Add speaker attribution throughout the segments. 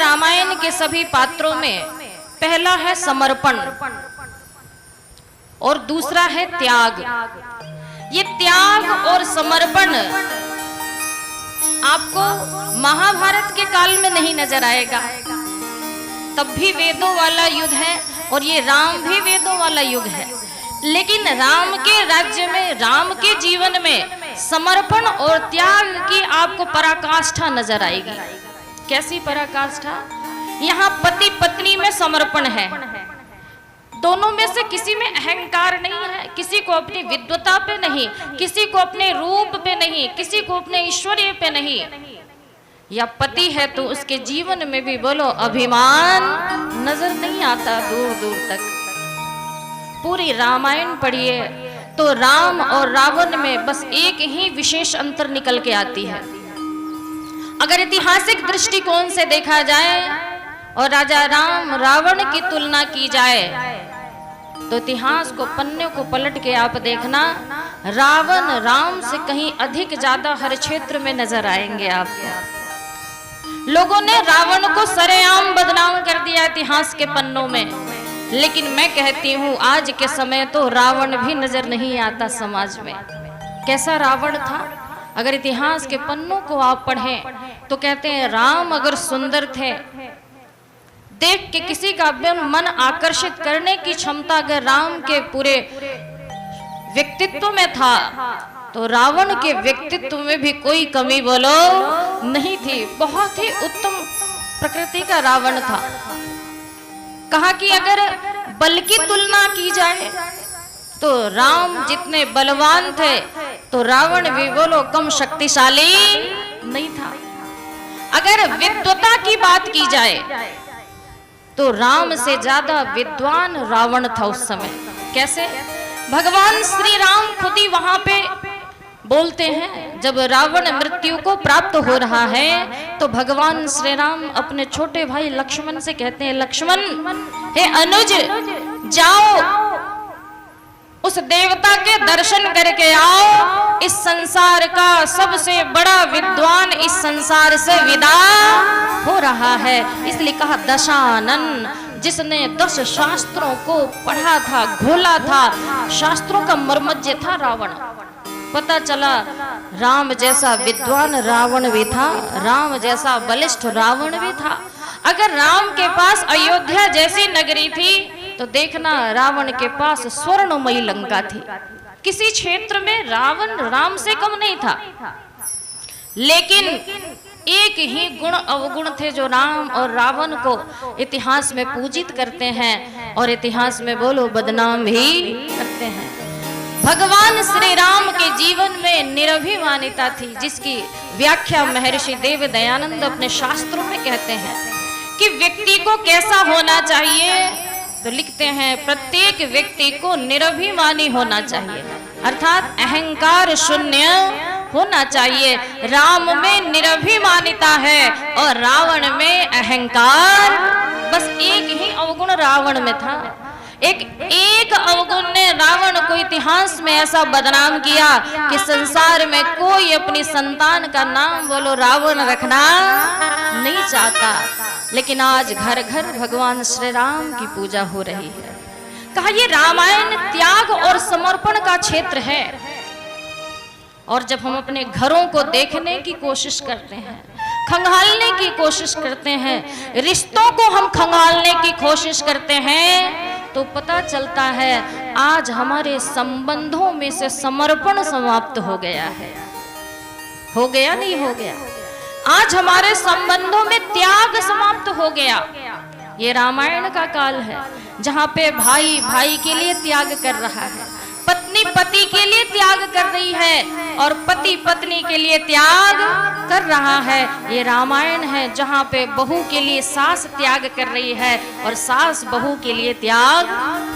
Speaker 1: रामायण के सभी पात्रों में पहला है समर्पण और दूसरा है त्याग। ये त्याग और समर्पण आपको महाभारत के काल में नहीं नजर आएगा, तब भी वेदों वाला युग है और ये राम भी वेदों वाला युग है। लेकिन राम के राज्य में, राम के जीवन में समर्पण और त्याग की आपको पराकाष्ठा नजर आएगी। कैसी पराकाष्ठा? यहाँ पति पत्नी में समर्पण है, दोनों में से किसी में अहंकार नहीं है, किसी को अपनी विद्वता पे नहीं, किसी को अपने रूप पे नहीं, किसी को अपने ऐश्वर्य पे नहीं। या पति है तो उसके जीवन में भी बोलो अभिमान नजर नहीं आता दूर दूर तक। पूरी रामायण पढ़िए तो राम और रावण में बस एक ही विशेष अंतर निकल के आती है। अगर ऐतिहासिक दृष्टिकोण से देखा जाए और राजा राम रावण की तुलना की जाए तो इतिहास को, पन्ने को पलट के आप देखना, रावण राम से कहीं अधिक ज्यादा हर क्षेत्र में नजर आएंगे आपको। लोगों ने रावण को सरेआम बदनाम कर दिया इतिहास के पन्नों में, लेकिन मैं कहती हूँ आज के समय तो रावण भी नजर नहीं आता समाज में। कैसा रावण था? अगर इतिहास के पन्नों को आप पढ़ें तो कहते हैं राम अगर सुंदर थे, देख के किसी का मन आकर्षित करने की क्षमता अगर राम के पूरे व्यक्तित्व में था तो रावण के व्यक्तित्व में भी कोई कमी बोलो नहीं थी। बहुत ही उत्तम प्रकृति का रावण था। कहा कि अगर बल की तुलना की जाए तो राम जितने बलवान थे तो रावण भी बोलो कम शक्तिशाली नहीं था। अगर विद्वता की बात की जाए तो राम से ज्यादा विद्वान रावण था उस समय। कैसे? भगवान श्री राम खुद ही वहां पे बोलते हैं, जब रावण मृत्यु को प्राप्त हो रहा है तो भगवान श्री राम अपने छोटे भाई लक्ष्मण से कहते हैं, लक्ष्मण हे अनुज जाओ उस देवता के दर्शन करके आओ, इस संसार का सबसे बड़ा विद्वान इस संसार से विदा हो रहा है। इसलिए कहा दशानन, जिसने 10 शास्त्रों को पढ़ा था, घोला था, शास्त्रों का मर्मज्ञ था रावण। पता चला राम जैसा विद्वान रावण भी था, राम जैसा बलिष्ठ रावण भी था। अगर राम के पास अयोध्या जैसी नगरी थी तो देखना रावण के पास स्वर्णमयी लंका थी। किसी क्षेत्र में रावण राम से कम नहीं था। लेकिन एक ही गुण अवगुण थे जो राम और रावण को इतिहास में पूजित करते हैं और इतिहास में बोलो बदनाम भी करते हैं। भगवान श्री राम के जीवन में निरभिमानिता थी, जिसकी व्याख्या महर्षि देव दयानंद अपने शास्त्रों में कहते हैं कि व्यक्ति को कैसा होना चाहिए। तो लिखते हैं प्रत्येक व्यक्ति को निरभिमानी होना चाहिए, अर्थात अहंकार शून्य होना चाहिए। राम में निरभिमानिता है और रावण में अहंकार। बस एक ही अवगुण रावण में था। एक अवगुण ने रावण को इतिहास में ऐसा बदनाम किया कि संसार में कोई अपनी संतान का नाम बोलो रावण रखना नहीं चाहता। लेकिन आज घर घर भगवान श्री राम की पूजा हो रही है। कहा ये रामायण त्याग और समर्पण का क्षेत्र है। और जब हम अपने घरों को देखने की कोशिश करते हैं, खंगालने की कोशिश करते हैं, रिश्तों को हम खंगालने की कोशिश करते हैं, तो पता चलता है आज हमारे संबंधों में से समर्पण समाप्त हो गया है। हो गया नहीं हो गया? आज हमारे संबंधों में त्याग समाप्त हो गया। ये रामायण का काल है जहाँ पे भाई भाई के लिए त्याग कर रहा है, पत्नी पति के लिए त्याग कर रही है और पति पत्नी के लिए त्याग कर रहा है। ये रामायण है जहाँ पे बहू के लिए सास त्याग कर रही है और सास बहू के लिए त्याग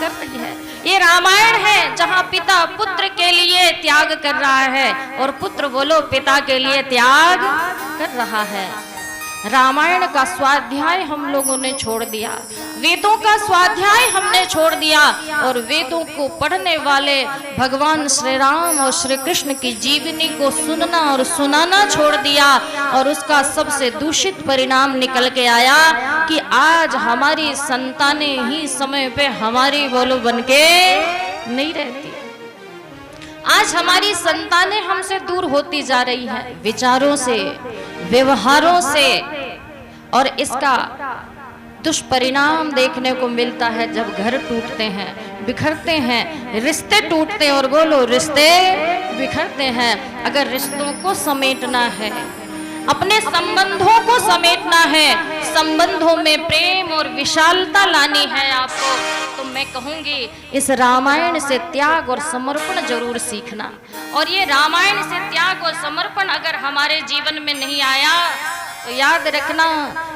Speaker 1: कर रही है। ये रामायण है जहाँ पिता पुत्र के लिए त्याग कर रहा है और पुत्र बोलो पिता के लिए त्याग कर रहा है। रामायण का स्वाध्याय हम लोगों ने छोड़ दिया, वेदों का स्वाध्याय हमने छोड़ दिया और वेदों को पढ़ने वाले भगवान श्री राम और श्री कृष्ण की जीवनी को सुनना और सुनाना छोड़ दिया। और उसका सबसे दूषित परिणाम निकल के आया कि आज हमारी संतानें ही समय पे हमारी बोलो बनके नहीं रहती। आज हमारी संतानें हमसे दूर होती जा रही हैं विचारों से, व्यवहारों से, और इसका दुष्परिणाम देखने को मिलता है जब घर टूटते हैं, बिखरते हैं, रिश्ते टूटते और बोलो रिश्ते बिखरते हैं। अगर रिश्तों को समेटना है, अपने संबंधों को समेटना है, संबंधों में प्रेम और विशालता लानी है आपको, तो मैं कहूंगी इस रामायण से त्याग और समर्पण जरूर सीखना। और ये रामायण से त्याग और समर्पण अगर हमारे जीवन में नहीं आया तो याद रखना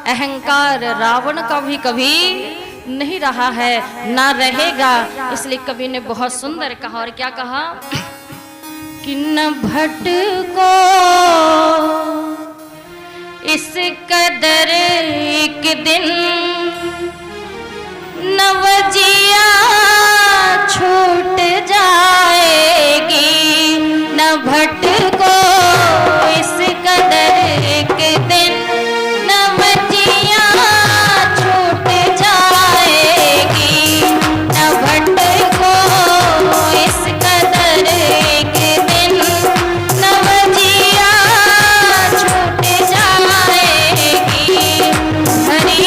Speaker 1: अहंकार रावण का भी कभी नहीं रहा है, ना रहेगा। इसलिए कवि ने बहुत सुंदर कहा, और क्या कहा कि न भटको इस कदर एक दिन नवजिया छूट जाएगी, न भटको इस कदर एक दिन नवजिया छूट जाएगी, न भटको इस कदर एक दिन नवजिया छूट जाएगी। हरी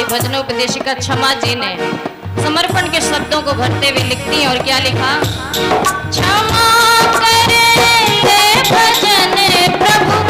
Speaker 1: भजनोपदेशिका क्षमा जी ने समर्पण के शब्दों को भरते हुए लिखती हैं और क्या लिखा। क्षमा करे भजन प्रभु